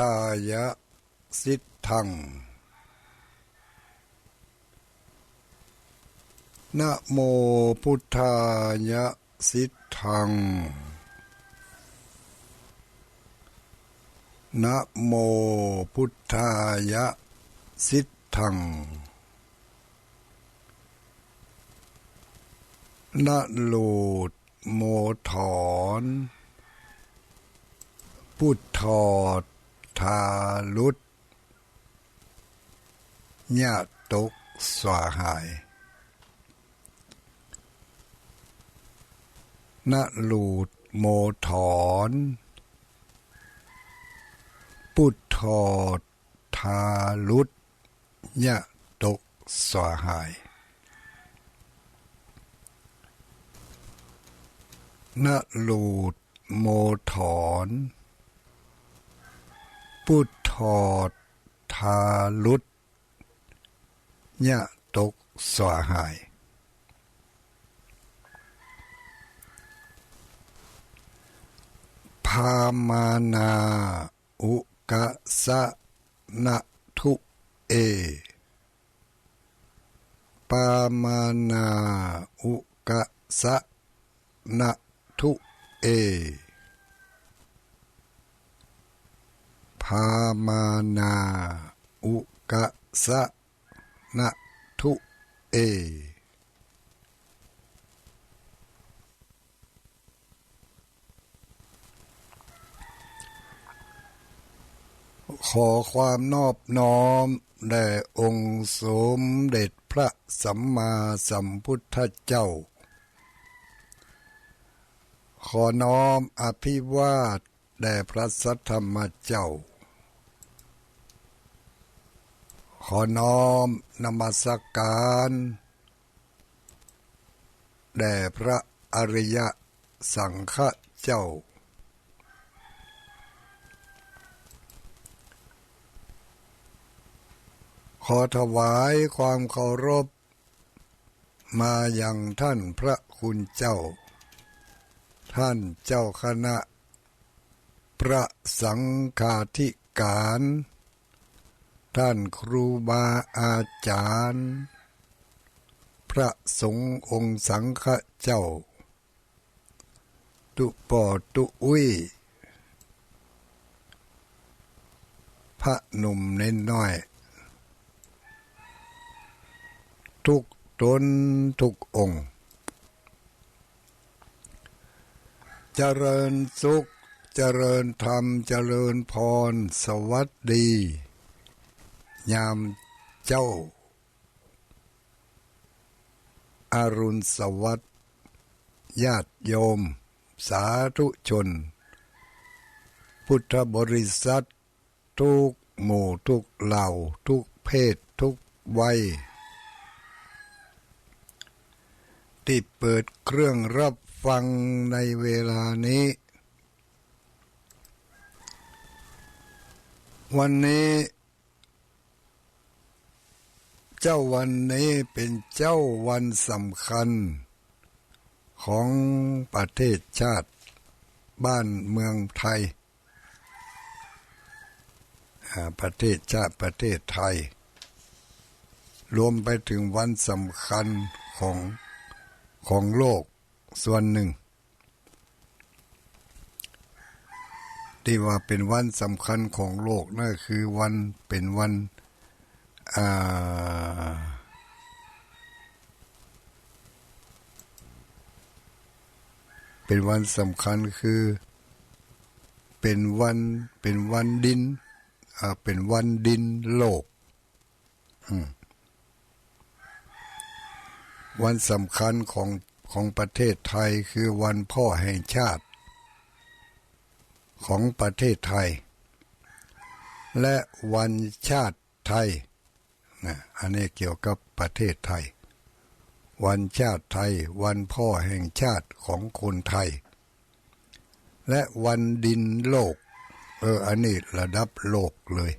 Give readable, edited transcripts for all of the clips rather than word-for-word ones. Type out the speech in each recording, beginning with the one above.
ทายะสิทธังนะโมพุทธายะสิทธังนะโมพุทธายะสิทธังนะโลดโมถอนพุทธอทาลุตญาตกสวาหายนะลูดโมถอนพุทธอทาลุตญาตกสวาหายนะลูดโมถอนพุทธอทาลุตญาตกสวาหายพามานาอุกะสะนะทุเอปามานาอุกะสะนะทุเอพามานาอุกะสะนะทุเอขอความนอบน้อมแด่องค์สมเด็จพระสัมมาสัมพุทธเจ้าขอน้อมอภิวาทแด่พระสัทธรรมเจ้าขอน้อมนมัสการแด่พระอริยสังฆเจ้าขอถวายความเคารพมายังท่านพระคุณเจ้าท่านเจ้าคณะพระสังฆาธิการท่านครูบาอาจารย์พระสงฆ์องค์สังฆเจ้าตุปอตุอุ้ยพระหนุ่มเน้นน้อยทุกตนทุกองค์เจริญสุขเจริญธรรมเจริญพรสวัสดียามเจ้าอารุณสวัสดิ์ญาติโยมสาธุชนพุทธบริษัททุกหมู่ทุกเหล่าทุกเพศทุกวัยที่เปิดเครื่องรับฟังในเวลานี้วันนี้เจ้าวันนี้เป็นเจ้าวันสำคัญของประเทศชาติบ้านเมืองไทยประเทศชาติประเทศไทยรวมไปถึงวันสำคัญของโลกส่วนหนึ่งที่ว่าเป็นวันสำคัญของโลกนั่นคือวันเป็นวันเป็นวันสำคัญคือเป็นวันดินเป็นวันดินโลกวันสำคัญของประเทศไทยคือวันพ่อแห่งชาติของประเทศไทยและวันชาติไทยนะอันนี้เกี่ยวกับประเทศไทยวันชาติไทยวันพ่อแห่งชาติของคนไทยและวันดินโลกอันนี้ระดับโลกเลย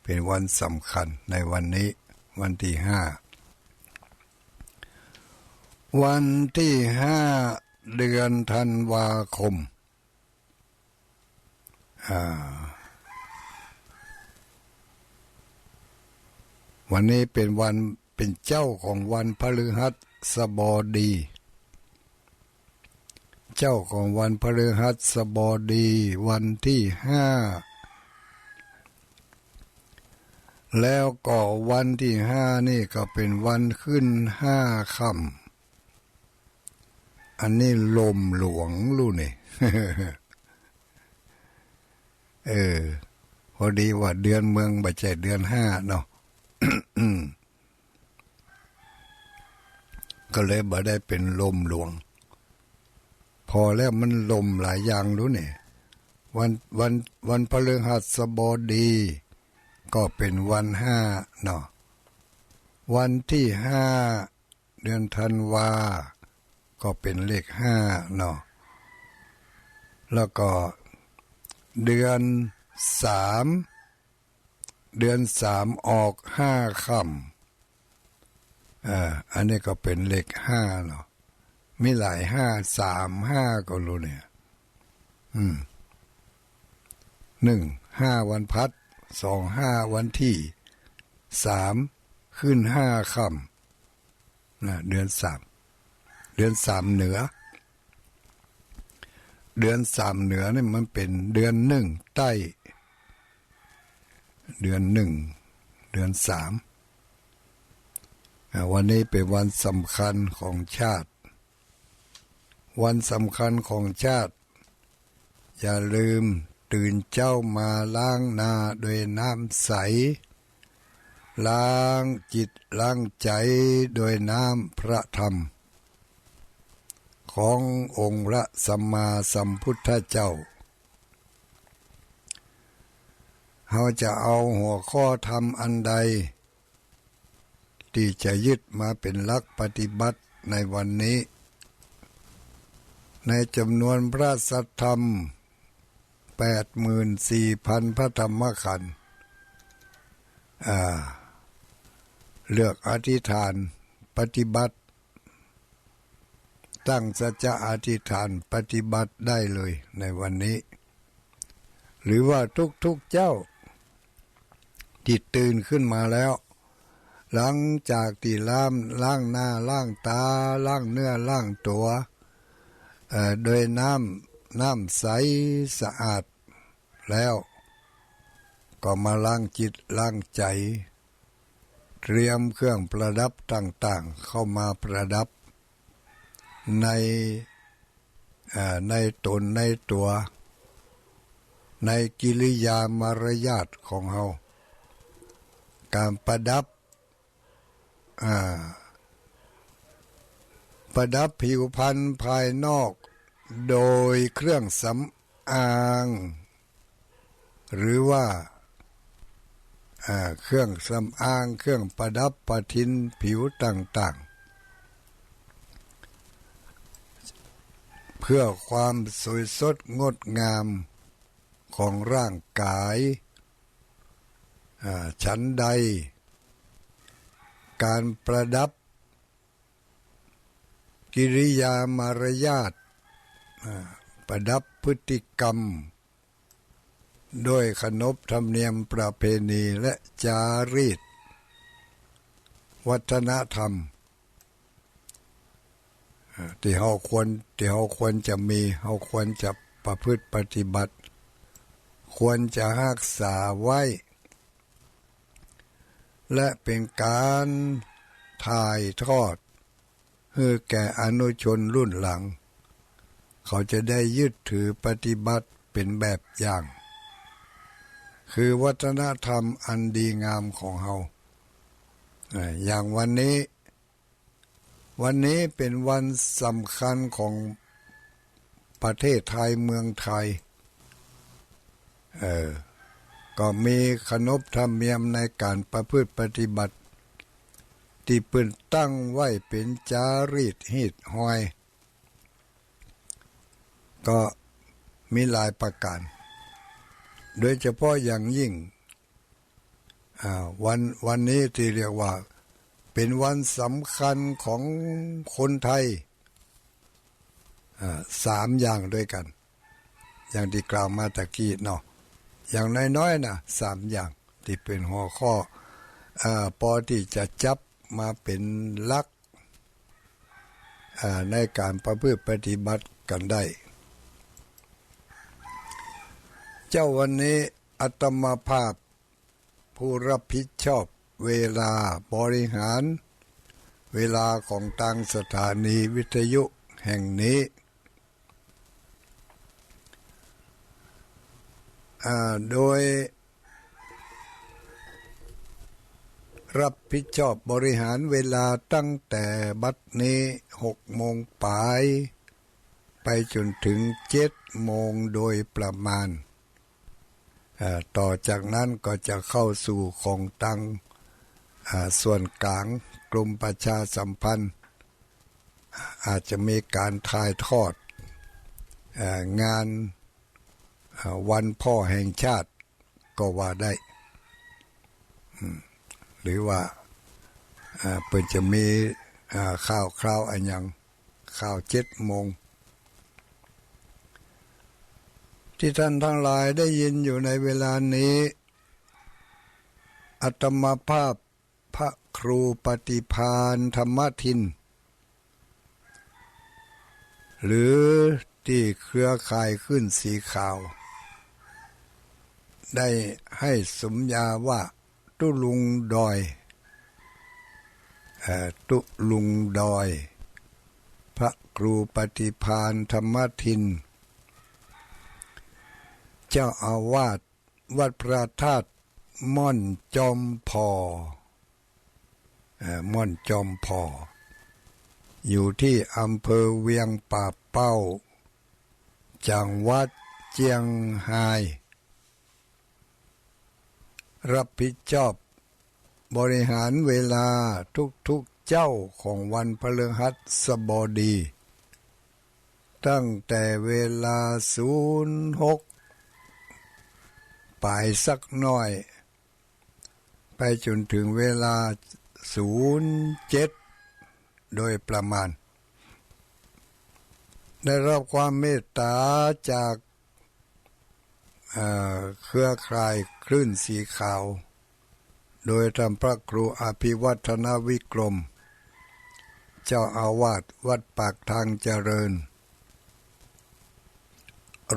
เป็นวันสำคัญในวันนี้วันที่5วันที่5เดือนธันวาคม วันนี้เป็นวันเป็นเจ้าของวันพฤหัสบดีเจ้าของวันพฤหัสบดีวันที่5แล้วก็วันที่5นี่ก็เป็นวันขึ้น5 ค่ำอันนี้ลมหลวงรู้นี่ พอดีว่าเดือนเมืองบ่ใช่เดือน5เนาะ ก็เลยบ่ได้เป็นลมหลวงพอแล้วมันลมหลายอย่างรู้นี่วันพฤหัสบดีก็เป็นวัน5เนาะวันที่5เดือนธันวาก็เป็นเลข5เนาะแล้วก็เดือน3ออก5 ค่ำอันนี้ก็เป็นเลข5เนาะมีหลาย5 3 5ก็รู้เนี่ย1 5วันพัด2 5วันที่3ขึ้น5 ค่ำนะเดือน3เหนือเดือน3เหนือนี่มันเป็นเดือน1ใต้เดือน1เดือน3วันนี้เป็นวันสำคัญของชาติวันสำคัญของชาติอย่าลืมตื่นเจ้ามาล้างหน้าด้วยน้ำใสล้างจิตล้างใจโดยน้ำพระธรรมขององค์พระสัมมาสัมพุทธเจ้าเราจะเอาหัวข้อธรรมอันใดที่จะยึดมาเป็นหลักปฏิบัติในวันนี้ในจำนวนพระสัทธรรม84,000 พระธรรมขันธ์เลือกอธิษฐานปฏิบัติตั้งสัจจะอธิษฐานปฏิบัติได้เลยในวันนี้หรือว่าทุกเจ้าที่ตื่นขึ้นมาแล้วหลังจากที่ล้างหน้าล้างตาล้างเนื้อล้างตัวโดยน้ำใสสะอาดแล้วก็มาล้างจิตล้างใจเตรียมเครื่องประดับต่างๆเข้ามาประดับในตนในตัวในกิริยามารยาทของเราการประดับผิวพรรณภายนอกโดยเครื่องสำอางหรือว่าเครื่องสำอางเครื่องประดับประทินผิวต่างๆเพื่อความสวยสดงดงามของร่างกายฉันใดการประดับกิริยามารยาทประดับพฤติกรรมโดยขนบธรรมเนียมประเพณีและจารีตวัฒนธรรมที่เราควรจะมีเราควรจะประพฤติปฏิบัติควรจะรักษาไว้และเป็นการถ่ายทอดให้แก่อนุชนรุ่นหลังเขาจะได้ยึดถือปฏิบัติเป็นแบบอย่างคือวัฒนธรรมอันดีงามของเราอย่างวันนี้เป็นวันสำคัญของประเทศไทยเมืองไทยก็มีขนบธรรมเนียมในการประพฤติปฏิบัติที่เพิ่นตั้งไว้เป็นจารีตฮีตห้อยก็มีหลายประการโดยเฉพาะอย่างยิ่งวันนี้ที่เรียกว่าเป็นวันสำคัญของคนไทย3 อย่างด้วยกันอย่างที่กล่าวมาตะกี้เนาะอย่างน้อยๆนะ3 อย่างที่เป็นหัวข้อ พอที่จะจับมาเป็นหลักในการประพฤติปฏิบัติกันได้เจ้าวันนี้อาตมาภาพผู้รับผิดชอบเวลาบริหารเวลาของทางสถานีวิทยุแห่งนี้โดยรับผิดชอบบริหารเวลาตั้งแต่บัดนี้6 โมงปลายไปจนถึง7 โมงโดยประมาณต่อจากนั้นก็จะเข้าสู่ของตังส่วนกลางกรมประชาสัมพันธ์อาจจะมีการถ่ายทอดงานวันพ่อแห่งชาติก็ว่าได้หรือว่าเปิดจะมีข่าวคราวอันยังข่าว7 โมงที่ท่านทั้งหลายได้ยินอยู่ในเวลานี้อาตมาภาพพระครูปฏิภาณธรรมทินหรือที่เครือข่ายขึ้นสีขาวได้ให้สมญาว่าตุลุงดอยตุลุงดอยพระครูปฏิภาณธรรมทินเจ้าอาวาสวัดพระธาตุม่อนจอมพอม่อนจอมพออยู่ที่อำเภอเวียงป่าเป้าจังหวัดเจียงไฮ้รับผิดชอบบริหารเวลาทุกๆเจ้าของวันพฤหัสบดีตั้งแต่เวลา06ปลายสักหน่อยไปจนถึงเวลา07โดยประมาณได้รับความเมตตาจากเครือข่ายคลื่นสีขาวโดยท่านพระครูอภิวัฒนวิกรมเจ้าอาวาสวัดปากทางเจริญ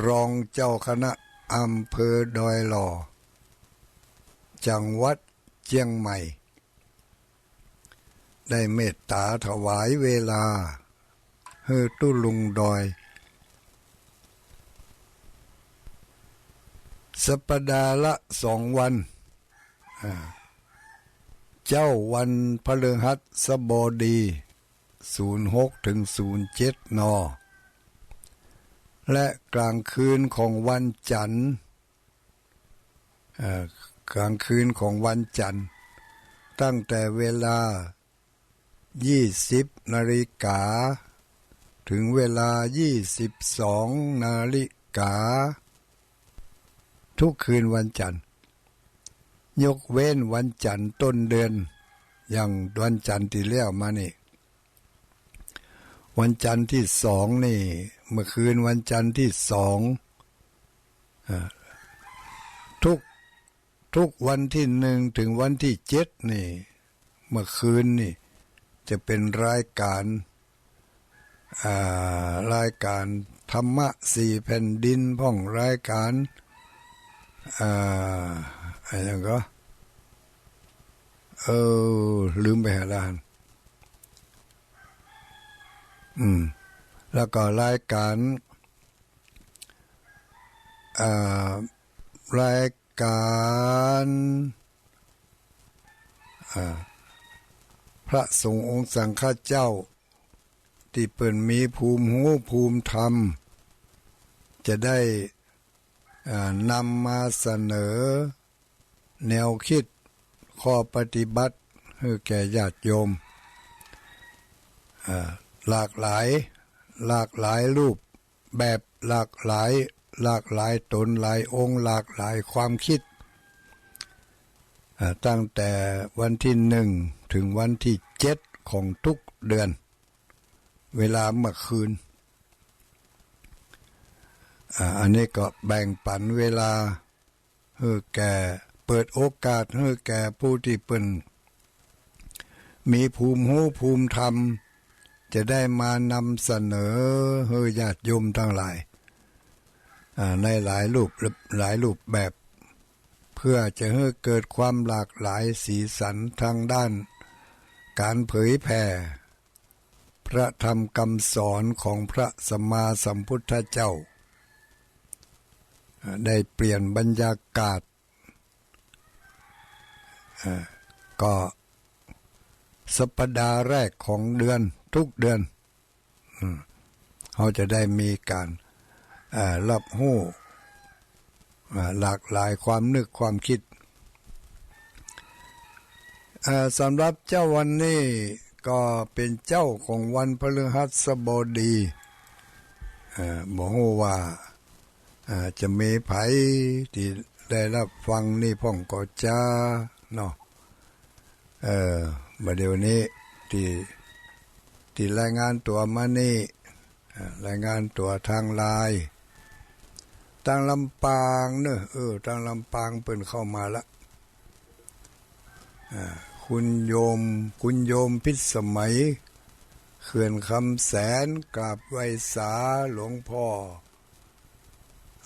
รองเจ้าคณะอำเภอดอยหล่อจังหวัดเชียงใหม่ได้เมตตาถวายเวลาให้ตุลุงดอยสัปดาห์ละ2 วันเจ้าวันพฤหัสบดี06ถึง07 น.และกลางคืนของวันจันทร์กลางคืนของวันจันทร์ตั้งแต่เวลา20 นาฬิกาถึงเวลา22 นาฬิกาทุกคืนวันจันทร์ยกเว้นวันจันทร์ต้นเดือนอย่างวันจันทร์ที่แล้วมานี่วันจันทร์ที่2นี่เมื่อคืนวันจันทร์ที่2ทุกวันที่1ถึงวันที่7นี่เมื่อคืนนี่จะเป็นรายการธรรมะ4 แผ่นดินพ่องรายการอะไรก็ลืมไปหาล้านแล้วก็รายการพระสงฆ์องค์สังฆเจ้าที่เปิ่นมีภูมิหูภูมิธรรมจะได้นำมาเสนอแนวคิดข้อปฏิบัติให้แก่ญาติโยมหลากหลายรูปแบบหลากหลายตนหลายองค์หลากหลายความคิดตั้งแต่วันที่1ถึงวันที่7ของทุกเดือนเวลาเมื่อคืนอันนี้ก็แบ่งปันเวลาให้แก่ เปิดโอกาสให้แก่ผู้ที่เป็นมีภูมิหูภูมิธรรมจะได้มานำเสนอให้ญาติโยมทั้งหลายในหลายรูปแบบเพื่อจะให้เกิดความหลากหลายสีสันทางด้านการเผยแผ่พระธรรมคำสอนของพระสัมมาสัมพุทธเจ้าได้เปลี่ยนบรรยากาศก็สัปดาห์แรกของเดือนทุกเดือนเขาจะได้มีการรับรู้หลากหลายความนึกความคิดสำหรับเจ้าวันนี้ก็เป็นเจ้าของวันพฤหัสบดีบอกว่าจะมีไผที่ได้รับฟังนี่พ่องก็จะเนาะบัดเดี๋ยวนี้ที่รายงานตัวมานี่รายงานตัวทางไลน์ทางลำปางเนอะทางลำปางเปิ่นเข้ามาละคุณโยมพิสมัยเขื่อนคำแสนกราบไหว้สาหลวงพ่อ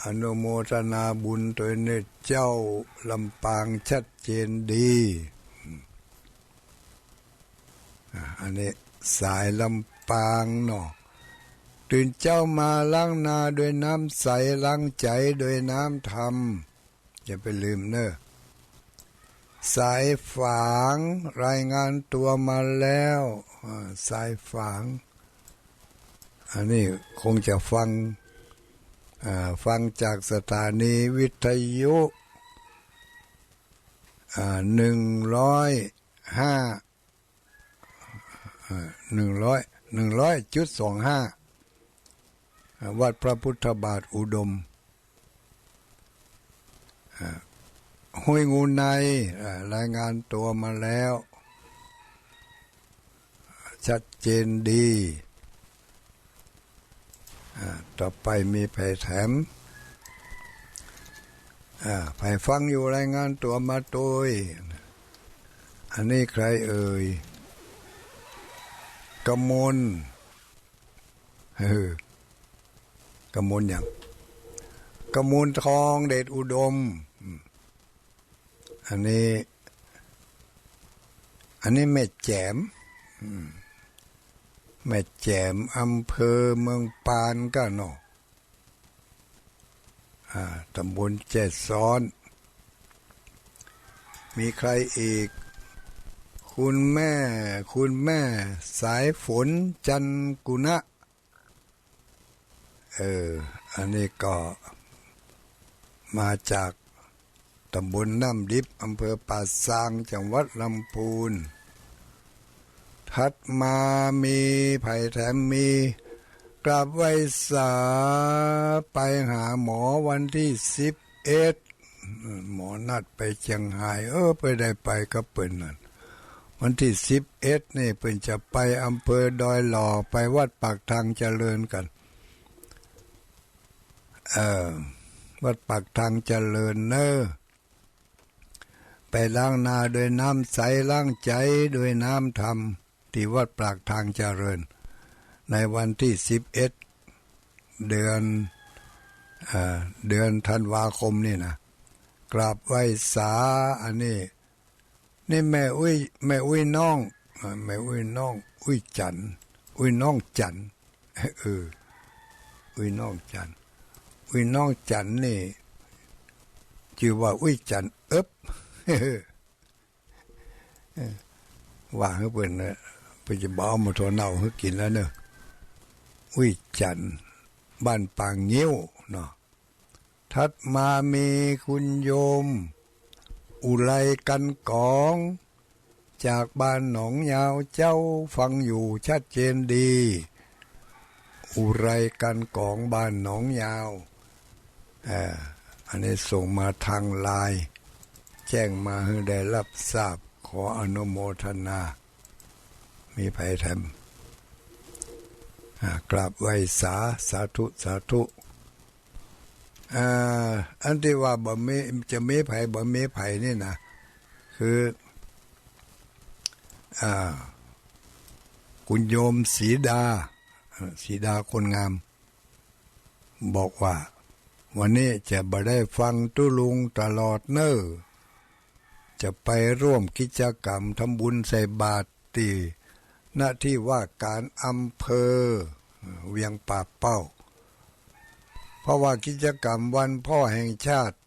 อนุโมทนาบุญตัวเนตเจ้าลำปางชัดเจนดีอันนี้สายลำปางเนาะตื่นเจ้ามาล้างนาด้วยน้ำใสล้างใจด้วยน้ำธรรมอย่าไปลืมเนอะสายฝางรายงานตัวมาแล้วสายฝางอันนี้คงจะฟังจากสถานีวิทยุ100.25วัดพระพุทธบาทอุดมห้วยงูในรายงานตัวมาแล้วชัดเจนดีต่อไปมีไผ่แถมไผ่ฟังอยู่รายงานตัวมาโดยอันนี้ใครเอ่ยกมลกมลอย่างกมลทองเดชอุดมอันนี้แม่แจ่มแม่แจ่มอำเภอเมืองปานก็เนาะตำบลแจ้ซ้อนมีใครอีกคุณแม่สายฝนจันกุณะอันนี้ก็มาจากตำบลน้ำดิบอำเภอป่าซางจังหวัดลำพูนถัดมามีไผ่แถมมีกราบไหว้สาไปหาหมอวันที่11หมอนัดไปเชียงรายไปได้ไปก็เปิ่นนั่นวันที่11นี่เปิ่นจะไปอำเภอดอยหล่อไปวัดปากทางเจริญกันวัดปากทางเจริญเนอะไปล้างนาด้วยน้ำใสล้างใจด้วยน้ำธรรมที่วัดปากทางเจริญในวันที่11เดือนธันวาคมนี่นะกราบไหว้สาอันนี้นี่แม่อุ้ยน้องอุ้ยจันอุ้ยน้องจันอุ้ยน้องจันนี่ชื่อว่าอุ้ยจันว่าให้เพิ่นไปจะบ่เอามาทอเน่าให้กินแล้วเนอะอุ้ยจันบ้านปางงิ้วเนาะถัดมามีคุณโยมอุไรกันกองจากบ้านหนองยาวเจ้าฟังอยู่ชัดเจนดีอุไรกันกองบ้านหนองยาวอันนี้ส่งมาทางไลน์แจ้งมาให้ได้รับทราบขออนุโมทนามีไผ่แถมกราบไหว้สาธุ อ่อันที่ว่าบ่มีจะมีไผบ่มีไผนี่นะคืออ่าคุณโยมศรีดาศรีดาคนงามบอกว่าวันนี้จะบ่ได้ฟังตุลุงตลอดเน้อจะไปร่วมกิจกรรมทำบุญใส่บาตรตีหน้าที่ว่าการอำเภอเวียงป่าเป้าเพราะว่ากิจกรรมวันพ่อแห่งชาติ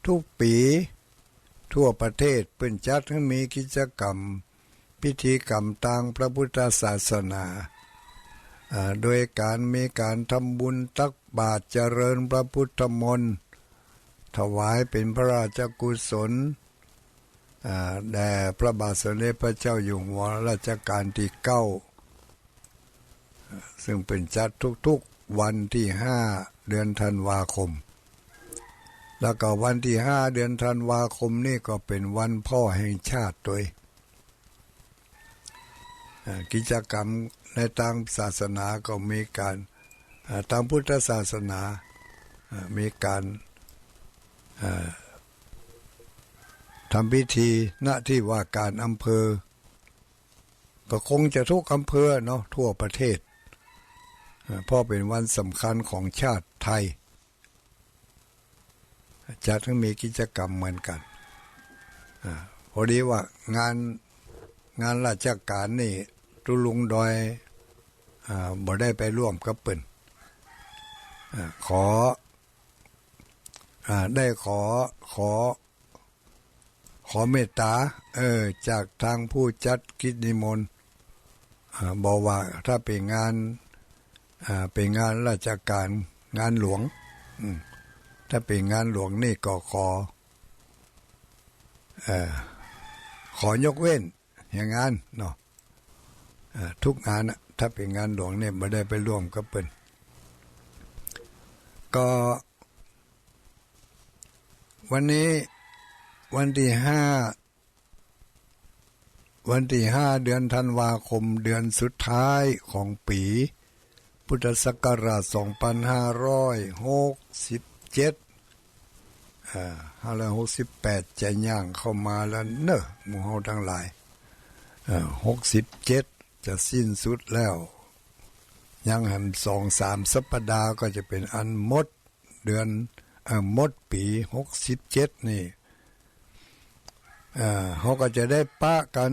ทุกปีทั่วประเทศเปิ้นจัดให้มีกิจกรรมพิธีกรรมทางพระพุทธศาสนาโดยการมีการทำบุญตักบาตรเจริญพระพุทธมนต์ถวายเป็นพระราชกุศลแด่พระบาทสมเด็จพระเจ้าอยู่หัวรัชกาลที่9ซึ่งเป็นจัดทุกๆวันที่5เดือนธันวาคมแล้วก็วันที่5เดือนธันวาคมนี่ก็เป็นวันพ่อแห่งชาติด้วยกิจกรรมในทางศาสนาก็มีการทางพุทธศาสนามีการทำพิธีณที่ว่าการอำเภอก็คงจะทุกอำเภอเนาะทั่วประเทศเพราะเป็นวันสำคัญของชาติไทยจะทั้งมีกิจกรรมเหมือนกันพอดีว่างานราชการนี่ตุลุงดอยบ่ได้ไปร่วมกับเปิ้นขอได้ขอเมตตาจากทางผู้จัดกิจนิมนต์บอกว่าถ้าเป็นงานราชการงานหลวงถ้าเป็นงานหลวงนี่ก็ขอยกเว้นอย่างงานเนาะทุกงานถ้าเป็นงานหลวงเนี่ยไม่ได้ไปร่วมกับเปิ้นก็วันนี้วันที่5เดือนธันวาคมเดือนสุดท้ายของปีพุทธศักราช2567568จะย่างเข้ามาแล้วเนอะหมู่เฮาทั้งหลาย67จะสิ้นสุดแล้วยังหัน 2-3 สัปดาห์ก็จะเป็นอันหมดเดือนหมดปี67นี่เขาก็จะได้ปะกัน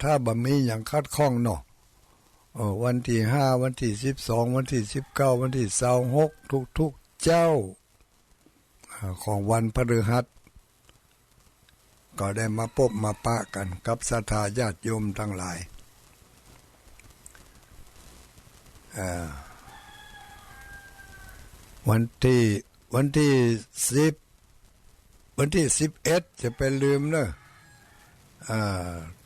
ถ้าบ่มีหยังคัดข้องเนาะวันที่5วันที่12วันที่19วันที่26ทุกๆเจ้าของวันพฤหัสก็ได้มาพบมาปะกันกับศรัทธาญาติโยมทั้งหลายวันที่11จะไปลืมเนอะ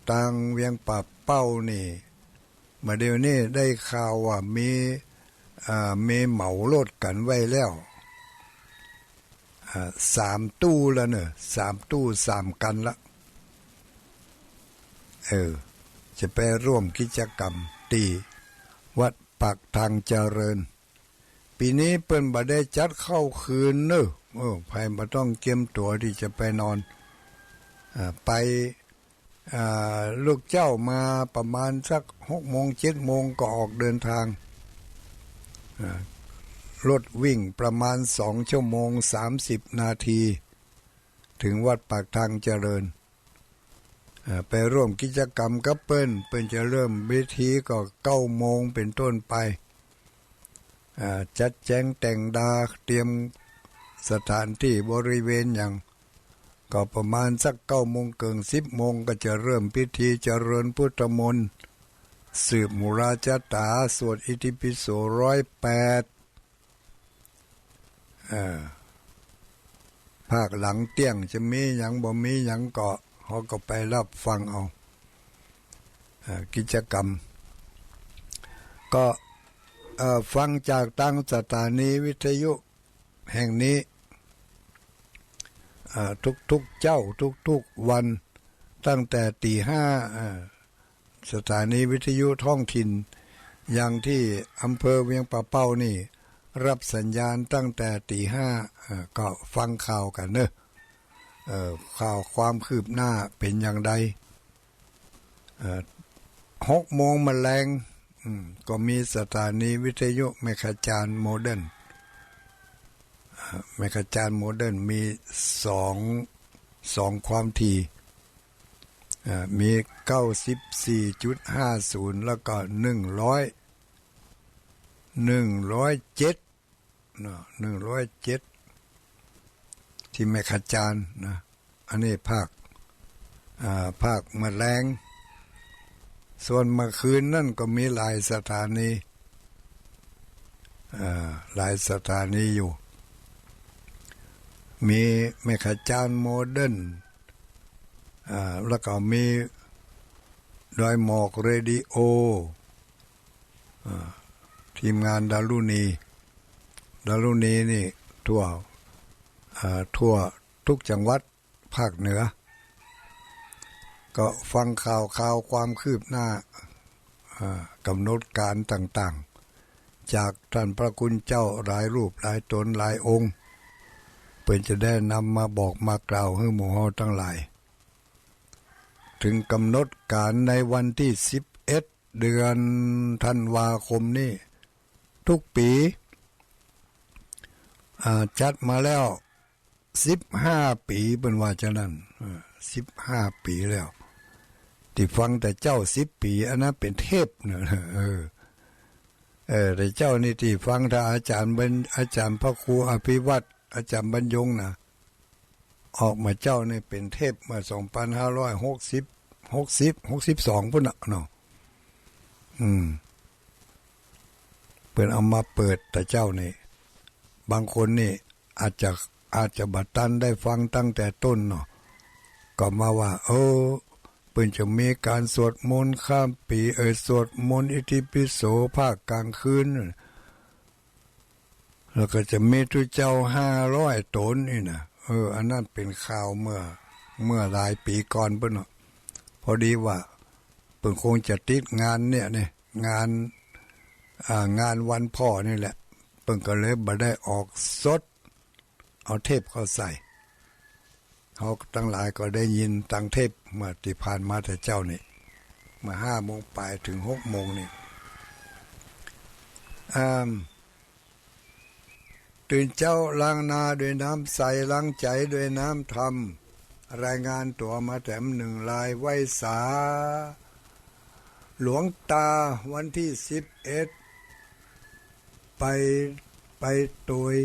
ทางเวียงป่าเป้านี่มาเดี๋ยวนี้ได้ข่าวว่ามีเหมารถกันไว้แล้ว3ตู้แล้วเนอะ3ตู้3กันละจะไปร่วมกิจกรรมตีวัดปักทางเจริญปีนี้เปิ้นบ่ได้จัดเข้าคืนเนอะไผบ่ต้องเตรียมตัวที่จะไปนอนไปลูกเจ้ามาประมาณสัก 6-7 โมงก็ออกเดินทางรถวิ่งประมาณ2 ชั่วโมง 30 นาทีถึงวัดปากทางเจริญไปร่วมกิจกรรมกับเปิ้นจะเริ่มพิธีก็9 โมงเป็นต้นไปจัดแจงแต่งดาเตรียมสถานที่บริเวณอย่างก็ประมาณสัก9 โมงเกิน10 โมงก็จะเริ่มพิธีเจริญพุทธมนต์สืบมุราจตาสวดอิติปิโส108ภาคหลังเตี้ยงจะมีหยังบ่มีหยังก็เขาก็ไปรับฟังเอากิจกรรมก็ฟังจากตั้งสถานีวิทยุแห่งนี้ทุกเจ้าทุกวันตั้งแต่ตี 5สถานีวิทยุท้องถิ่นอย่างที่อำเภอเวียงป่าเป้านี่ รับสัญญาณตั้งแต่ตีห้าก็ฟังข่าวกันเนอะข่าวความคืบหน้าเป็นอย่างไร6 โมงแมลงก็มีสถานีวิทยุแมกจานโมเดิร์นแมกจานโมเดิร์นมีสองความถี่มี94.50แล้วก็107นะ107ที่แมกจานนะอันนี้ภาคแมลงส่วนเมื่อคืนนั่นก็มีหลายสถานีอยู่มีแมกจานโมเดิร์นแล้วก็มีดอยหมอกเรดิโอทีมงานดารุณีนี่ทั่วทุกจังหวัดภาคเหนือก็ฟังข่าวความคืบหน้ากำหนดการต่างๆจากท่านพระคุณเจ้าหลายรูปหลายตนหลายองค์เพื่อจะได้นำมาบอกมากล่าวให้หมู่เฮาทั้งหลายถึงกำหนดการในวันที่11 เดือนธันวาคมนี้ทุกปีจัดมาแล้ว15 ปีเป็นว่าจะนั้น15 ปีแล้วที่ฟังแต่เจ้า10 ปีอันนั้นเป็นเทพเนอะแต่เจ้านี่ที่ฟังถ้าอาจารย์พระครูอภิวัตรอาจารย์บรรยงนะออกมาเจ้านี่เป็นเทพมา2562พุ่นน่ะเนาะเพิ่นเอามาเปิดแต่เจ้านี่บางคนนี่อาจจะบัดตันได้ฟังตั้งแต่ต้นเนาะก็มาว่าเพิ่นจะมีการสวดมนต์ข้ามปีสวดมนต์อิติปิโสภาคกลางคืนแล้วก็จะมีทุเจ้า500 ตนนี่นะอันนั้นเป็นข่าวเมื่อหลายปีก่อนเพิ่นเนาะพอดีว่าเพิ่นคงจะติดงานเนี่ยงานวันพ่อนี่แหละเพิ่นก็เลยบ่ได้ออกสดเอาเทปเข้าใส่เขาทั้งหลายก็ได้ยินตังเทปเมื่อที่ผ่านมาแต่เจ้านี่มา5 โมงปลายถึง6 โมงนี่ตื่นเจ้าล้างนาด้วยน้ำใสล้างใจด้วยน้ำธรรมรายงานตัวมาแถม1 ลายไว้สาหลวงตาวันที่11ไปตุย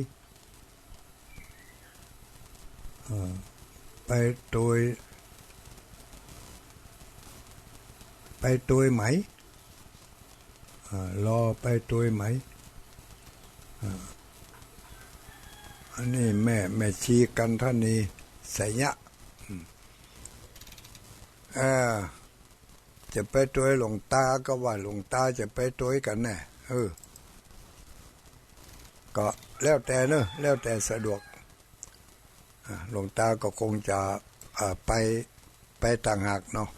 ไหมรอไปตุยไหมอันนี้แม่ชีกันท่านนี้ไสยะจะไปตุยหลวงตาก็ว่าหลวงตาจะไปตุยกันแน่ก็แล้วแต่เนอะแล้วแต่สะดวกหลวงตาก็คงจะไปต่างหากเนาะ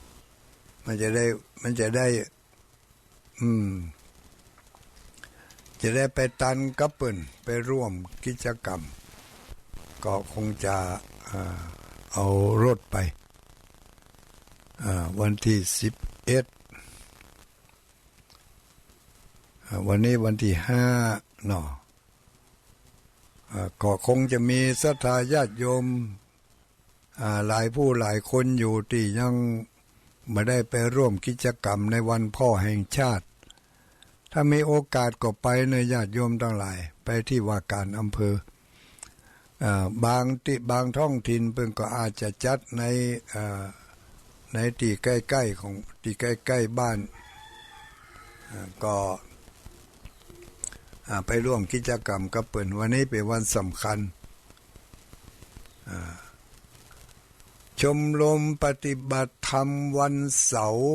มันจะได้ไปตันกับเปิ้นไปร่วมกิจกรรมก็คงจะเอารถไปวันที่11วันนี้วันที่5เนาะก็คงจะมีศรัทธาญาติโยมหลายผู้หลายคนอยู่ที่ยังไม่ได้ไปร่วมกิจกรรมในวันพ่อแห่งชาติถ้ามีโอกาสก็ไปในญาติโยมทั้งหลายไปที่ว่าการอำเภอบางท้องถิ่นเพิ่นก็อาจจะจัดในที่ใกล้ๆของที่ใกล้ๆบ้านก็ไปร่วมกิจกรรมกับเปิ้นวันนี้เป็นวันสำคัญชมรมปฏิบัติธรรมวันเสาร์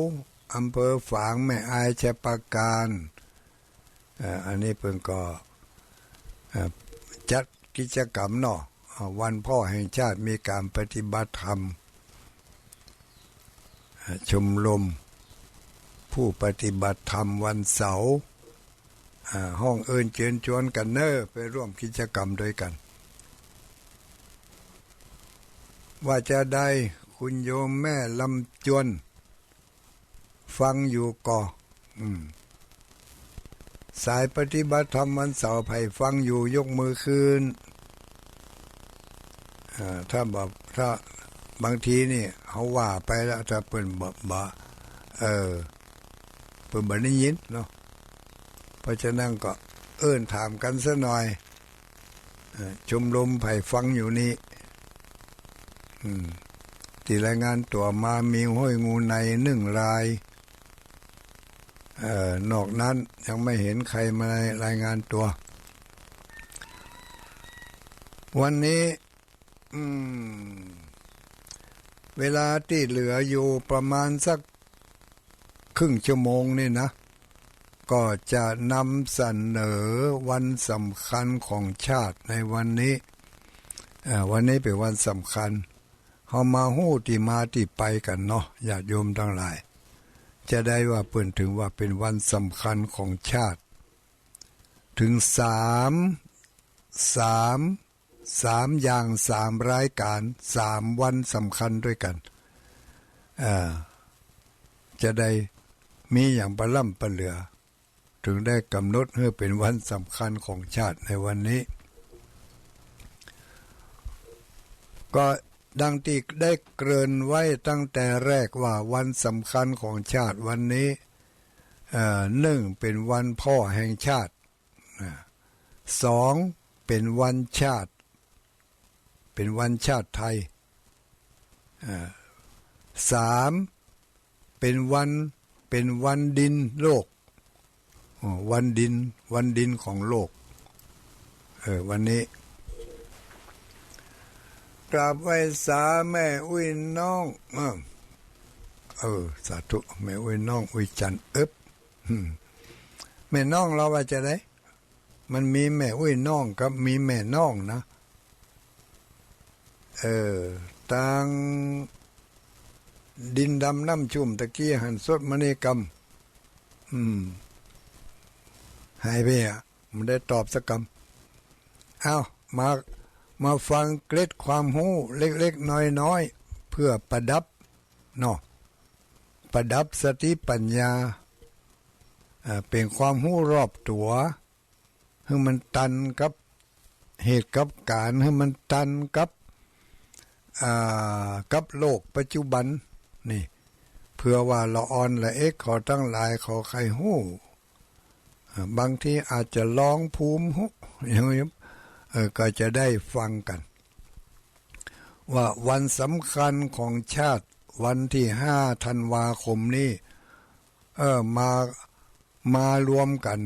อำเภอฝางแม่อายชัยปราการอันนี้เพิ่นก็จัดกิจกรรมเนาะวันพ่อแห่งชาติมีการปฏิบัติธรรมชมรมผู้ปฏิบัติธรรมวันเสาร์ ห้องเอิญเชิญชวนกันเนอไปร่วมกิจกรรมด้วยกันว่าจะได้คุณโยมแม่ลำจวนฟังอยู่ก่อสายปฏิบัติธรรมวันเสาร์ไผ่ฟังอยู่ยกมือขึ้นถ้าบอกถ้าบางทีนี่เขาว่าไปแล้วถ้าเปิ่นบ่เปิ่นบ่ได้ยินเนาะเพราะฉะนั้นก็เอิ้นถามกันซะหน่อยชมรมไผ่ฟังอยู่นี่ที่รายงานตัวมามีห้อยงูใน1 รายนอกนั้นยังไม่เห็นใครมารายงานตัววันนี้เวลาที่เหลืออยู่ประมาณสักครึ่งชั่วโมงนี่นะก็จะนำเสนอวันสำคัญของชาติในวันนี้วันนี้เป็นวันสำคัญเขามาฮู้ที่มาที่ไปกันเนาะญาติโยมทั้งหลายจะได้ว่าเปิ่นถึงว่าเป็นวันสำคัญของชาติถึงสามอย่าง3 รายการ3 วันสำคัญด้วยกันจะได้มีอย่างประล่ำประเหลือถึงได้กำหนดให้เป็นวันสำคัญของชาติในวันนี้ก็ดังที่ได้เกริ่นไว้ตั้งแต่แรกว่าวันสำคัญของชาติวันนี้1เป็นวันพ่อแห่งชาติ2เป็นวันชาติเป็นวันชาติไทย3เป็นวันดินโลกวันดินของโลกวันนี้กราบไหว้สาแม่อุ้ยน้องสาธุแม่อุ้ยน้องอุ้ยจันแม่น้องเราว่าจะได้มันมีแม่อุ้ยน้องกับมีแม่น้องนะต่างดินดำน้ำชุ่มตะกี้หันสดมณีกรรมหายไปมันได้ตอบสักคำมาฟังเกร็ดความรู้เล็กๆน้อยๆเพื่อประดับเนาะประดับสติปัญญาเป็นความรู้รอบตัวให้มันตันกับเหตุกับการให้มันตันกับโลกปัจจุบันนี่เพื่อว่าละอ่อนละเอ็กขอทั้งหลายขอใครหู้บางทีอาจจะลองภูมิหูอย่างนี้ก็จะได้ฟังกันว่าวันสำคัญของชาติวันที่5 ธันวาคมนี้มารวมกัน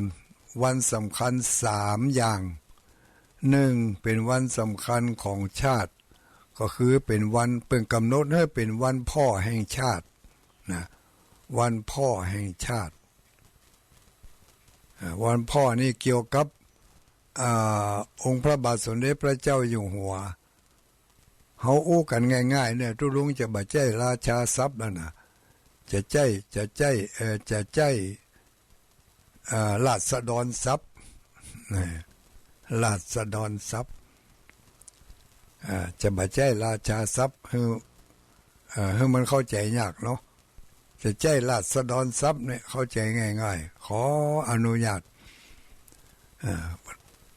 วันสำคัญ3 อย่าง1เป็นวันสำคัญของชาติก็คือเป็นวันเป็นกำหนดให้เป็นวันพ่อแห่งชาตินะวันพ่อแห่งชาติวันพ่อนี่เกี่ยวกับองค์พระบาทสมเด็จพระเจ้าอยู่หัวเขาอู้กันง่ายๆเนี่ยทุลุงจะบ่ใจราชาทรัพย์แล้วนะจะใจราษฎรทรัพย์ราษฎรทรัพย์จะบ่ใจราชาทรัพย์ให้มันเข้าใจยากเนาะจะใจราษฎรทรัพย์เนี่ยเข้าใจง่ายๆขออนุญาต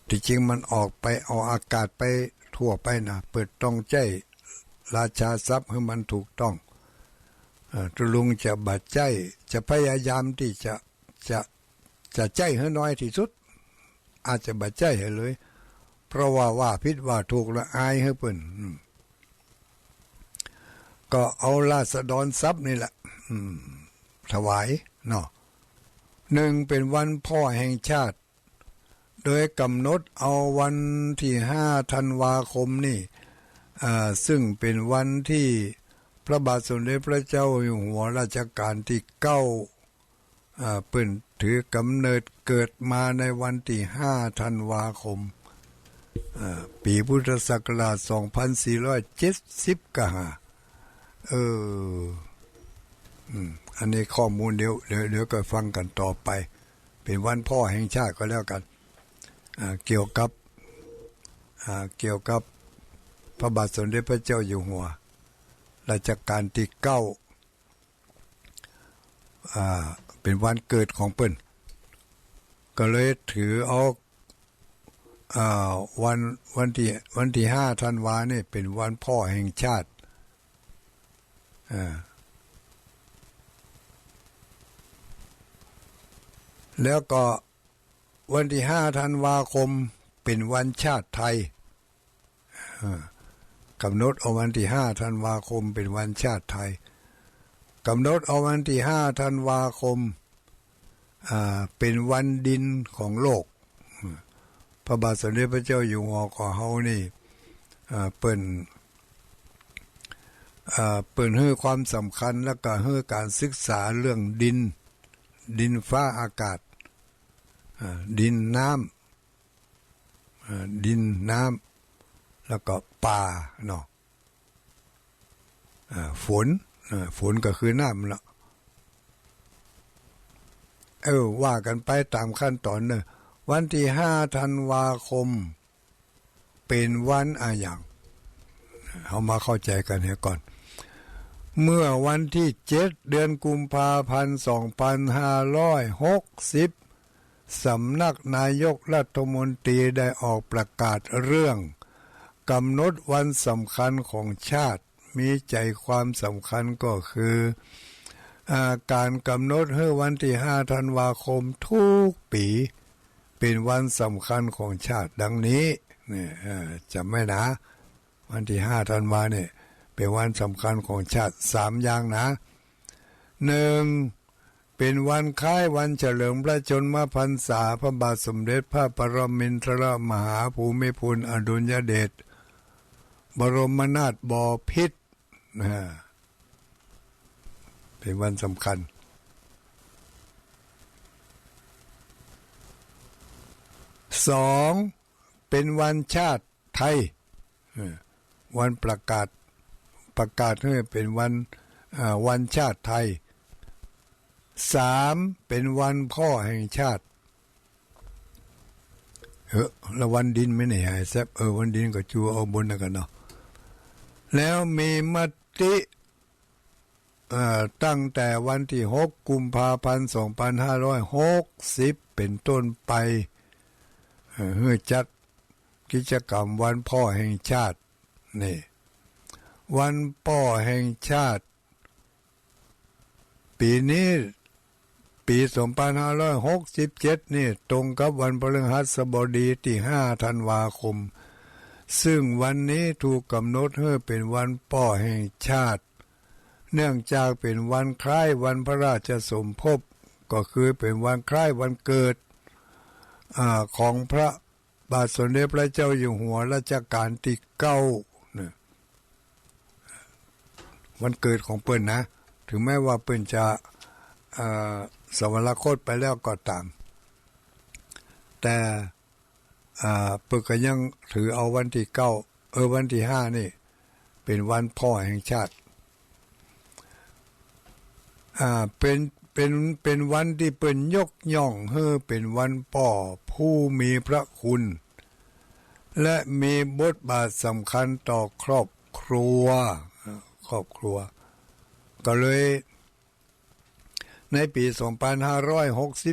ที่จริงมันออกไปเอาอากาศไปทั่วไปนะเปิดต้องใจราชาทรัพย์ให้มันถูกต้องตุลุงจะบัดใจจะพยายามที่จะใจให้น้อยที่สุดอาจจะบัดใจให้เลยเพราะว่าผิดว่าถูกละอายให้เปิ้นก็เอาราษฎรทรัพย์นี่แหละถวายเนาะ1เป็นวันพ่อแห่งชาติโดยกำหนดเอาวันที่5 ธันวาคมนี่ซึ่งเป็นวันที่พระบาทสมเด็จพระเจ้าอยู่หัวรัชกาลที่9เปิ้นถือกำเนิดเกิดมาในวันที่5 ธันวาคมปีพุทธศักราช2470กะอันนี้ข้อมูลเดี๋ยวก็ฟังกันต่อไป เป็นวันพ่อแห่งชาติก็แล้วกันเกี่ยวกับพระบาทสมเด็จพระเจ้าอยู่หัวรัชกาลที่9เป็นวันเกิดของเปิ้นก็เลยถือเอาวันที่5ธันวานี่เป็นวันพ่อแห่งชาติแล้วก็วันที่5ธันวาคมเป็นวันชาติไทยกำหนดเอาวันที่5ธันวาคมเป็นวันชาติไทยกำหนดเอาวันที่5ธันวาคมเป็นวันดินของโลกพระบาทสมเด็จพระเจ้าอยู่หัวของเฮานี่เปิ้นให้ความสำคัญและก็ให้การศึกษาเรื่องดินฟ้าอากาศดินน้ำแล้วก็ป่าเนาะฝนก็คือน้ำละว่ากันไปตามขั้นตอนเนอะวันที่5ธันวาคมเป็นวันหยังเอามาเข้าใจกันให้ก่อนเมื่อวันที่7เดือนกุมภาพันธ์2560สำนักนายกรัฐมนตรีได้ออกประกาศเรื่องกำหนดวันสำคัญของชาติมีใจความสำคัญก็คือการกำหนดให้วันที่5ธันวาคมทุกปีเป็นวันสำคัญของชาติดังนี้นี่จำไม่นะวันที่5ธันวาเนี่ยเป็นวันสำคัญของชาติ3อย่างนะ1เป็นวันคล้ายวันเฉลิมพระชนมพรรษาพระบาทสมเด็จพระปรมินทรมหาภูมิพลอดุลยเดชบรมนาถบพิตรเป็นวันสำคัญ2เป็นวันชาติไทยวันประกาศให้เป็นวันชาติไทย3เป็นวันพ่อแห่งชาติแล้ววันดินไม่ไหนหายแซบวันดินก็จูเอาบนกันเนาะแล้วมีมติตั้งแต่วันที่6กุมภาพันธ์2560เป็นต้นไปเพื่อจัดกิจกรรมวันพ่อแห่งชาตินี่วันพ่อแห่งชาติปีนี้ปี2567นี่ตรงกับวันพฤหัสบดีที่5ธันวาคมซึ่งวันนี้ถูกกำหนดให้เป็นวันพ่อแห่งชาติเนื่องจากเป็นวันคล้ายวันพระราชสมภพก็คือเป็นวันคล้ายวันเกิดของพระบาทสมเด็จพระเจ้าอยู่หัวรัชกาลที่9เนี่ยวันเกิดของเปิ้นนะถึงแม้ว่าเปิ้นจะสวรรคตไปแล้วก็ตามแต่เปิ้นก็ยังถือเอาวันที่9วันที่5นี่เป็นวันพ่อแห่งชาติเป็นวันที่เปิ้นยกย่องให้เป็นวันพ่อผู้มีพระคุณและมีบทบาทสำคัญต่อครอบครัวก็เลยในปี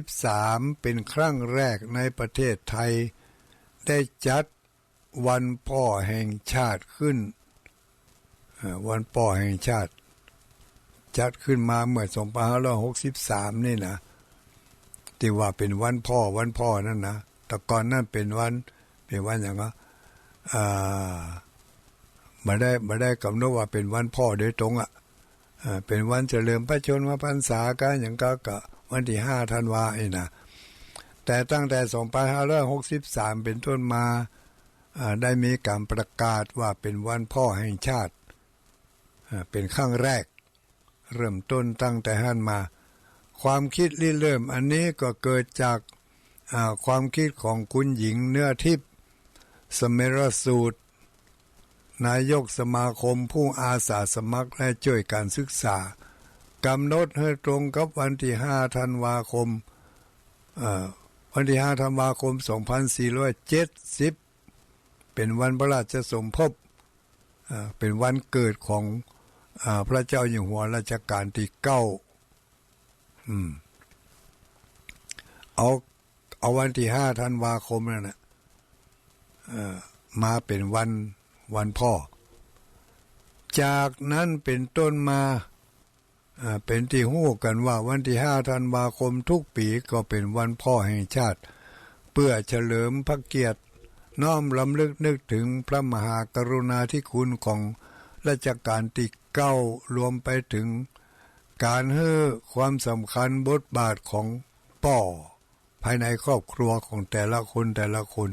2563เป็นครั้งแรกในประเทศไทยได้จัดวันพ่อแห่งชาติขึ้นวันพ่อแห่งชาติจัดขึ้นมาเมื่อ2563นี่นะที่ว่าเป็นวันพ่อนั่นนะแต่ก่อนนั้นเป็นวันอย่างว่าไม่ได้กำหนดว่าเป็นวันพ่อโดยตรงเป็นวันเฉลิมพระชนมพรรษากันอย่างก็วันที่5ธันวาคมนะแต่ตั้งแต่2563เป็นต้นมาได้มีการประกาศว่าเป็นวันพ่อแห่งชาติเป็นครั้งแรกเริ่มต้นตั้งแต่หันมาความคิดเริ่มอันนี้ก็เกิดจากความคิดของคุณหญิงเนื้อทิพย์สเมรสูตรนายกสมาคมผู้อาสาสมัครและช่วยการศึกษากำหนดให้ตรงกับวันที่5ธันวาคม วันที่5 ธันวาคม 2470เป็นวันพระราชสมภพเป็นวันเกิดของพระเจ้าอยู่หัวรัชกาลที่9เอาวันที่5 ธันวาคมนั่นนะมาเป็นวันพ่อจากนั้นเป็นต้นมาเป็นที่ฮู้กันว่าวันที่5 ธันวาคมทุกปีก็เป็นวันพ่อแห่งชาติเพื่อเฉลิมพระเกียรติน้อมรำลึกนึกถึงพระมหากรุณาธิคุณของรัชกาลที่9รวมไปถึงการให้ความสำคัญบทบาทของพ่อภายในครอบครัวของแต่ละคน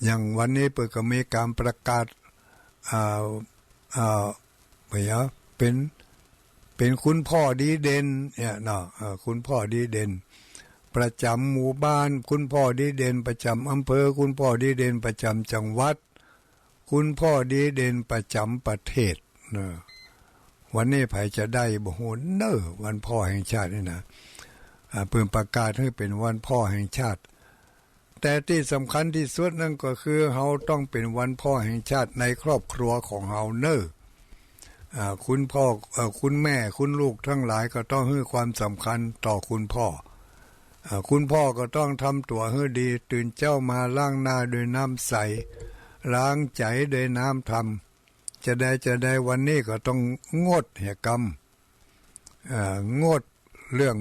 อย่างวันนี้เปิดก็มีการประกาศเป็นคุณพ่อดีเด่นเนี่ยเนาะคุณพ่อดีเด่นประจำหมู่บ้านคุณพ่อดีเด่นประจำอำเภอคุณพ่อดีเด่นประจำจังหวัดคุณพ่อดีเด่นประจำประเทศเนาะวันนี้ไผจะได้บ่โหเน้อวันพ่อแห่งชาตินี่นะเพิ่งประกาศให้เป็นวันพ่อแห่งชาติแต่ที่สำคัญที่สุดนั่นก็คือเฮาต้องเป็นวันพ่อแห่งชาติในครอบครัวของเฮาเน้อคุณพ่อคุณแม่คุณลูกทั้งหลายก็ต้องให้ความสำคัญต่อคุณพ่อคุณพ่อก็ต้องทำตัวให้ดีตื่นเจ้ามาล้างหน้าด้วยน้ำใสล้างใจด้วยน้ำธรรมจะได้วันนี้ก็ต้องงดเหตุกรรมงดเรื่อง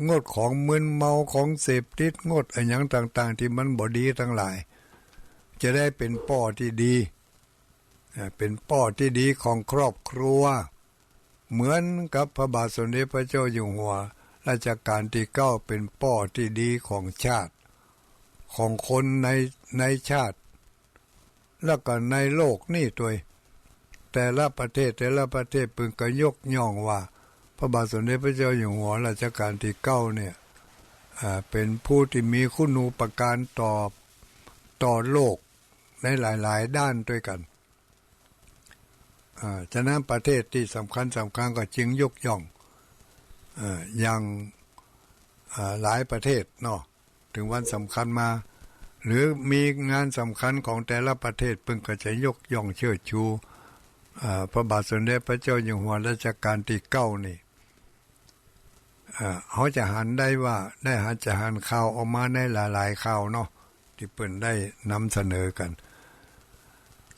งดของมึนเมาของเสพติดงดอะไรอย่างต่างๆที่มันบ่ดีทั้งหลายจะได้เป็นพ่อที่ดีเป็นพ่อที่ดีของครอบครัวเหมือนกับพระบาทสมเด็จพระเจ้าอยู่หัวรัชกาลที่9เป็นพ่อที่ดีของชาติของคนในชาติแล้วก็ในโลกนี่ตัวแต่ละประเทศเพิ่งก็ยกย่องว่าพระบาทสมเด็จพระเจ้าอยู่หัวรัชกาลที่9เนี่ยเป็นผู้ที่มีคุณูปการต่อโลกในหลายๆด้านด้วยกันฉะนั้นประเทศที่สำคัญก็จึงยกย่องอย่างหลายประเทศเนาะถึงวันสำคัญมาหรือมีงานสำคัญของแต่ละประเทศเพิ่งก็จะยกย่องเชิดชูพระบาทสมเด็จพระเจ้าอยู่หัวรัชกาลที่9นี่เขาจะหันได้ว่าจะหันข่าวออกมาในหลายๆข่าวเนาะที่เพิ่นได้นำเสนอกัน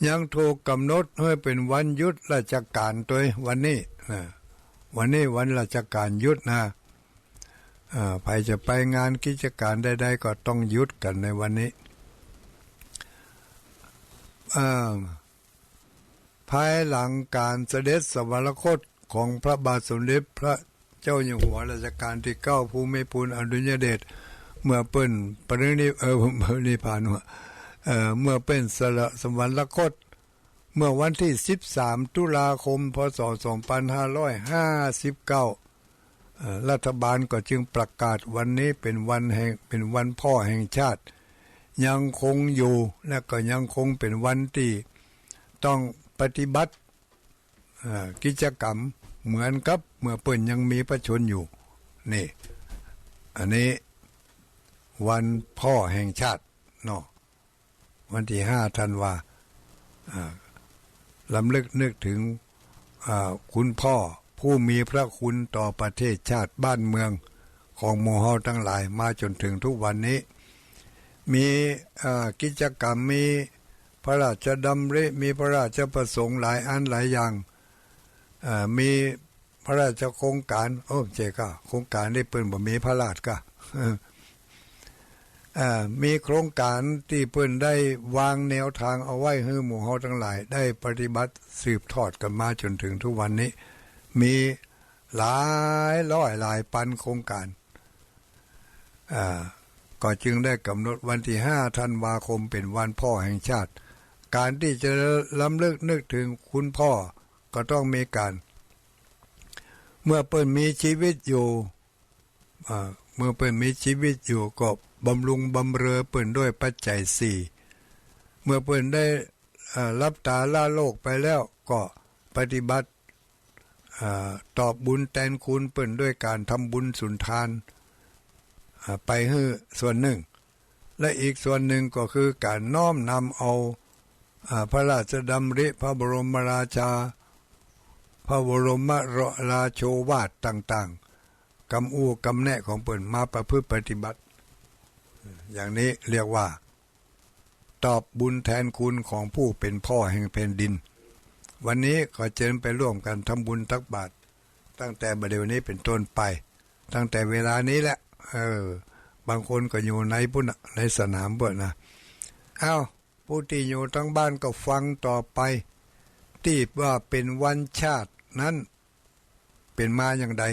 ยังถูกกำหนดให้เป็นวันหยุดราชการตัววันนี้วันราชการหยุดนะใครจะไปงานกิจการใดๆก็ต้องหยุดกันในวันนี้ภายหลังการเสด็จสวรรคตของพระบาทสมเด็จพระเจ้าอยู่หัวรัชกาลที่9ภูมิพลอดุลยเดชเมื่อเปิ้นปรินิพพานเมื่อเป็นสวรรคตเมื่อวันที่13 ตุลาคมพศ 2559รัฐบาลก็จึงประกาศวันนี้เป็นวันพ่อแห่งชาติยังคงอยู่และก็ยังคงเป็นวันที่ต้องปฏิบัติกิจกรรมเหมือนกับเมื่อเปิ้นยังมีพระชนอยู่นี่อันนี้วันพ่อแห่งชาติเนาะวันที่5 ธันวาลำลึกนึกถึงคุณพ่อผู้มีพระคุณต่อประเทศชาติบ้านเมืองของหมู่เฮาทั้งหลายมาจนถึงทุกวันนี้มีกิจกรรมมีพระราชดำริมีพระราชประสงค์หลายอันหลายอย่างมีพระราชโครงการโครงการได้เปิ้นบ่มีพระราชก็มีโครงการที่เพิ่นได้วางแนวทางเอาไว้ให้หมู่เฮาทั้งหลายได้ปฏิบัติสืบทอดกันมาจนถึงทุกวันนี้มีหลายร้อยหลายพันโครงการก็จึงได้กำหนดวันที่5 ธันวาคมเป็นวันพ่อแห่งชาติการที่จะล้ำลึกนึกถึงคุณพ่อก็ต้องมีการเมื่อเปิ้นมีชีวิตอยู่ก็บำรุงบำเรอเปิ้นด้วยปัจจัย4เมื่อเปิ้นได้รับตาล่าโลกไปแล้วก็ปฏิบัติตอบบุญแทนคุณเปิ้นด้วยการทำบุญสุนทาน ไปให้ส่วนหนึ่งและอีกส่วนหนึ่งก็คือการน้อมนำเอาพระราชดำริพระบรมราชาพระบรมราโชวาทต่างๆกำอู้กำแนะของเปิ่นมาประพฤติปฏิบัติอย่างนี้เรียกว่าตอบบุญแทนคุณของผู้เป็นพ่อแห่งแผ่นดินวันนี้ขอเชิญไปร่วมกันทำบุญตักบาตรตั้งแต่บัดเดี๋ยวนี้เป็นต้นไปตั้งแต่เวลานี้แหละบางคนก็อยู่ในพุ่นในสนามเบิ่นนะผู้ที่อยู่ทั้งบ้านก็ฟังต่อไปที่ว่าเป็นวันชาตินั้นเป็นมาอย่างใด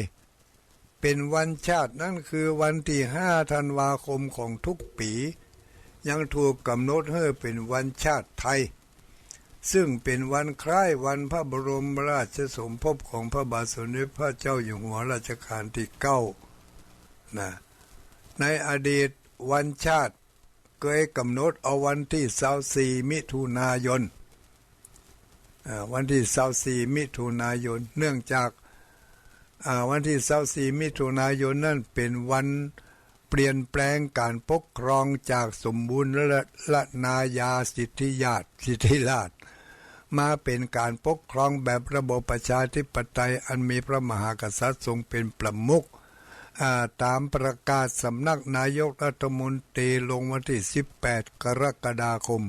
เป็นวันชาตินั้นคือวันที่5 ธันวาคมของทุกปียังถูกกำหนดให้เป็นวันชาติไทยซึ่งเป็นวันคล้ายวันพระบรมราชสมภพของพระบาทสมเด็จพระเจ้าอยู่หัวรัชกาลที่9นะในอดีตวันชาติเคยกำหนดเอาวันที่24 มิถุนายนวันที่24 มิถุนายนเนื่องจากวันที่24 มิถุนายนนั่นเป็นวันเปลี่ยนแปลงการปกครองจากสมบูรณ์ละนายาสิทธิราชมาเป็นการปกครองแบบระบบประชาธิปไตยอันมีพระมหากษัตริย์ทรงเป็นประมุขตามประกาศสำนักนายกรัฐมนตรีลงวันที่18 กรกฎาคม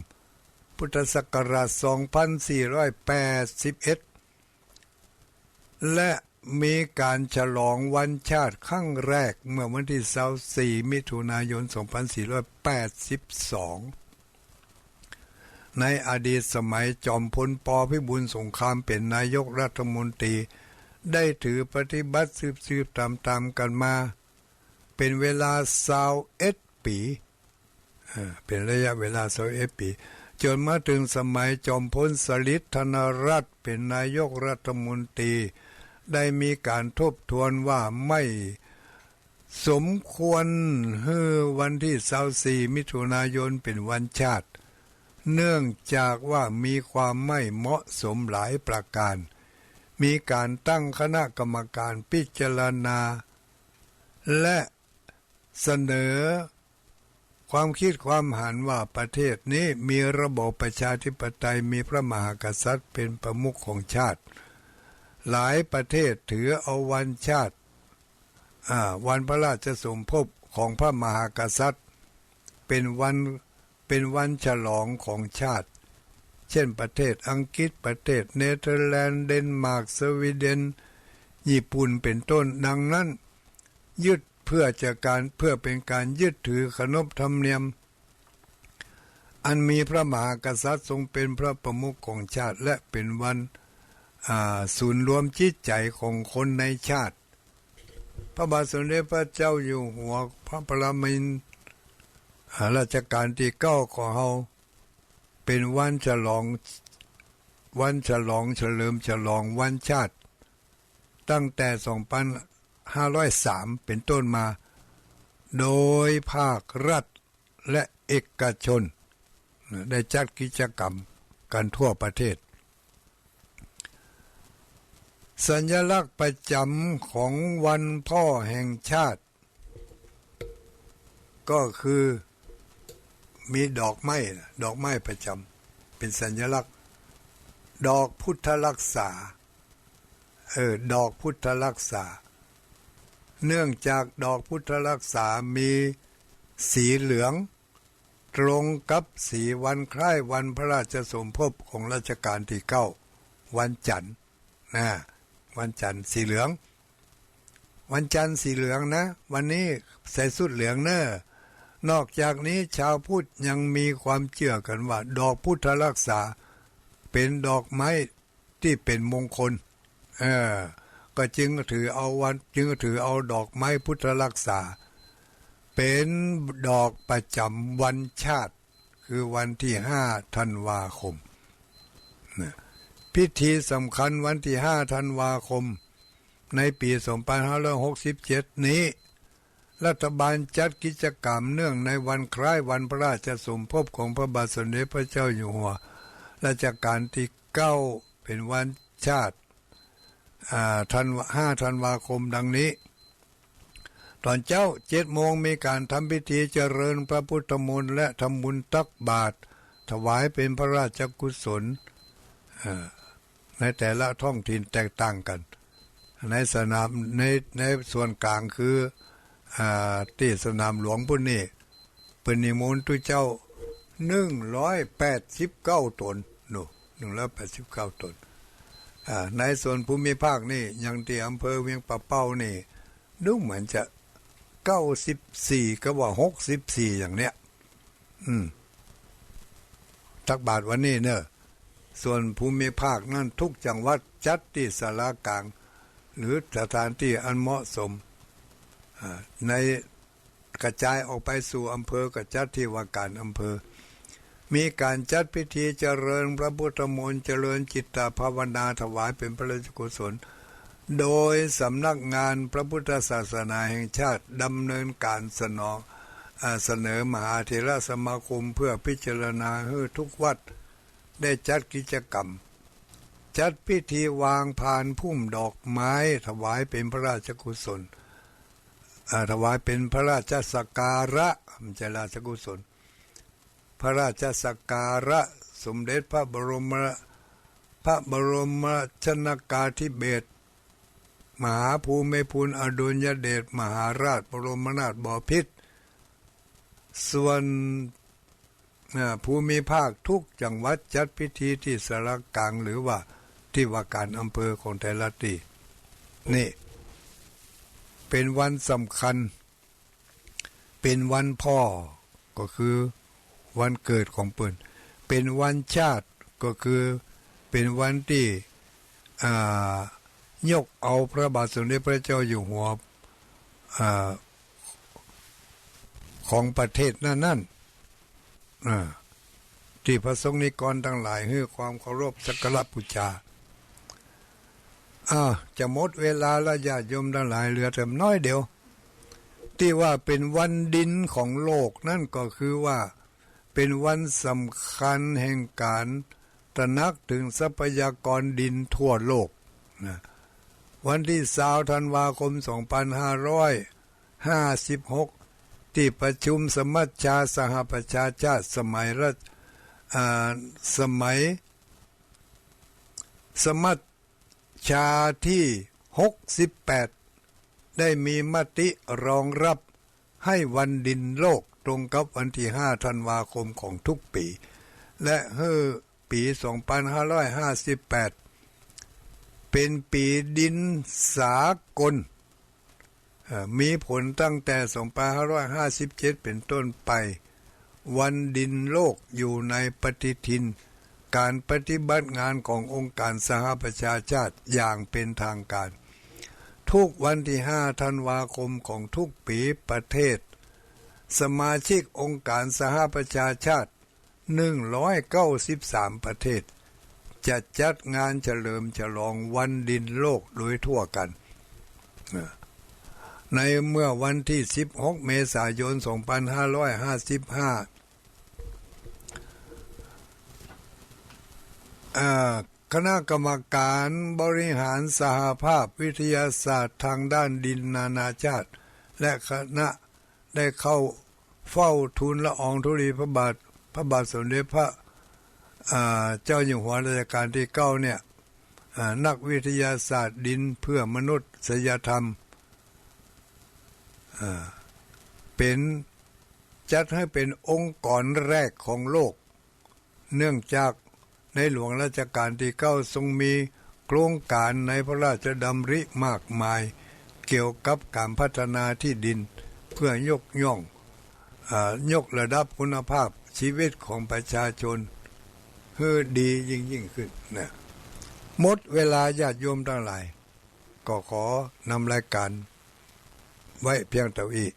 พุทธศักราช 2481 และมีการฉลองวันชาติครั้งแรกเมื่อวันที่24 มิถุนายน 2482 ในอดีตสมัยจอมพล ป.พิบูลสงครามเป็นนายกรัฐมนตรีได้ถือปฏิบัติสืบตามกันมาเป็นเวลา21 ปีเป็นระยะเวลา21 ปีจนมาถึงสมัยจอมพลสฤษดิ์ธนรัตน์เป็นนายกรัฐมนตรีได้มีการทบทวนว่าไม่สมควรให้วันที่24 มิถุนายนเป็นวันชาติเนื่องจากว่ามีความไม่เหมาะสมหลายประการมีการตั้งคณะกรรมการพิจารณาและเสนอความคิดความเห็นว่าประเทศนี้มีระบบประชาธิปไตยมีพระมหากษัตริย์เป็นประมุขของชาติหลายประเทศถือเอาวันชาติวันพระราชสมภพของพระมหากษัตริย์เป็นวันฉลองของชาติเช่นประเทศอังกฤษประเทศเนเธอร์แลนด์เดนมาร์กสวีเดนญี่ปุ่นเป็นต้นดังนั้นยึดเพื่อเป็นการยึดถือขนบธรรมเนียมอันมีพระมหากษัตริย์ทรงเป็นพระประมุขของชาติและเป็นวันศูนย์รวมจิตใจของคนในชาติพระบาทสมเด็จพระเจ้าอยู่หัวพระประมินทรรัชกาลที่9ของเราเป็นวันฉลองเฉลิมฉลองวันชาติตั้งแต่2503 เป็นต้นมาโดยภาครัฐและเอกชนได้จัดกิจกรรมกันทั่วประเทศสัญลักษณ์ประจำของวันพ่อแห่งชาติก็คือมีดอกไม้ประจำเป็นสัญลักษณ์ดอกพุทธรักษาดอกพุทธรักษาเนื่องจากดอกพุทธรักษามีสีเหลืองตรงกับสีวันคล้ายวันพระราชสมภพของรัชกาลที่9วันจันทร์วันจันทร์สีเหลืองวันจันทร์สีเหลืองนะวันนี้ใส่สุดเหลืองนอกจากนี้ชาวพุทธยังมีความเชื่อกันว่าดอกพุทธรักษาเป็นดอกไม้ที่เป็นมงคลก็จึงถือเอาดอกไม้พุทธรักษาเป็นดอกประจำวันชาติคือวันที่5 ธันวาคมพิธีสำคัญวันที่5 ธันวาคมในปี 2567 นี้รัฐบาลจัดกิจกรรมเนื่องในวันคล้ายวันพระราชสมภพของพระบาทสมเด็จพระเจ้าอยู่หัวรัชกาลที่9เป็นวันชาติ5 ธันวาคมดังนี้ ตอนเจ้า7 โมงมีการทำพิธีเจริญพระพุทธมนต์และทำบุญตักบาตรถวายเป็นพระราชกุศลในแต่ละท้องถิ่นแตกต่างกันในสนามในส่วนกลางคือที่สนามหลวงพุ่นนี่เป็นนิมนต์ตุเจ้า189 ตน189 ตนในส่วนภูมิภาคนี่อย่างที่อำเภอเวียงป่าเป้านี่ดูเหมือนจะ94ก็ว่า64อย่างเนี้ยตักบาตรวันนี้เนอะส่วนภูมิภาคนั้นทุกจังหวัดจัดที่ศาลากลางหรือสถานที่อันเหมาะสมในกระจายออกไปสู่อำเภอก็จัดที่ว่าการอำเภอมีการจัดพิธีเจริญพระพุทธมนต์เจริญจิตตภาวนาถวายเป็นพระราชกุศลโดยสำนักงานพระพุทธศาสนาแห่งชาติดำเนินการเสนอมหาเถรสมาคมเพื่อพิจารณาให้ทุกวัดได้จัดกิจกรรมจัดพิธีวางพานพุ่มดอกไม้ถวายเป็นพระราชกุศลถวายเป็นพระราชสักการะไม่ใช่ราชกุศลพระราชสักการะสมเด็จพระบรมชนกาธิเบศรมหาภูมิพลอดุลยเดชมหาราชบรมนาถบพิตรส่วนภูมิภาคทุกจังหวัดจัดพิธีที่ศาลากลางหรือว่าที่ว่าการอำเภอของแต่ละที่นี่เป็นวันสำคัญเป็นวันพ่อก็คือวันเกิดของเปิ้นเป็นวันชาติก็คือเป็นวันที่ยกเอาพระบาทสมเด็จพระเจ้าอยู่หัวของประเทศนั่นที่พระสงฆ์นิกรทั้งหลายให้ความเคารพสักการะบูชาจะหมดเวลาแล้วญาติโยมทั้งหลายเหลือแต่น้อยเดียวที่ว่าเป็นวันดินของโลกนั่นก็คือว่าเป็นวันสำคัญแห่งการตระหนักถึงทรัพยากรดินทั่วโลกนะวันที่20 ธันวาคม 2556ที่ประชุมสมัชชาสหประชาชาติสมัยสมัชชาที่68ได้มีมติรองรับให้วันดินโลกตรงกับวันที่5 ธันวาคมของทุกปีและปี 2558เป็นปีดินสากลมีผลตั้งแต่ 2557 เป็นต้นไปวันดินโลกอยู่ในปฏิทินการปฏิบัติงานขององค์การสหประชาชาติอย่างเป็นทางการทุกวันที่5 ธันวาคมของทุกปีประเทศสมาชิกองค์การสหประชาชาติ193 ประเทศจะจัดงานเฉลิมฉลองวันดินโลกโดยทั่วกันในเมื่อวันที่16 เมษายน 2555คณะกรรมการบริหารสหภาพวิทยาศาสตร์ทางด้านดินนานาชาติและคณะได้เข้าเฝ้าทูลละอองธุลีพระบาทสมเด็จพระเจ้าอยู่หัวรัชกาลที่9เนี่ยนักวิทยาศาสตร์ดินเพื่อมนุษยธรรมเป็นจัดให้เป็นองค์กรแรกของโลกเนื่องจากในหลวงรัชกาลที่9ทรงมีโครงการในพระราชดำริมากมายเกี่ยวกับการพัฒนาที่ดินเพื่อยกย่องยกระดับคุณภาพชีวิตของประชาชนให้ดียิ่งขึ้นนะหมดเวลาญาติโยมทั้งหลายก็ขอนำรายการไว้เพียงเท่านี้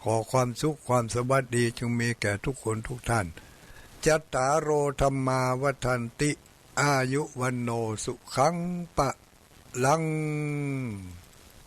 ขอความสุขความสวัสดีจงมีแก่ทุกคนทุกท่านจัตตารโอธรรมาวัฏันติอายุวันโนสุขังปะลัง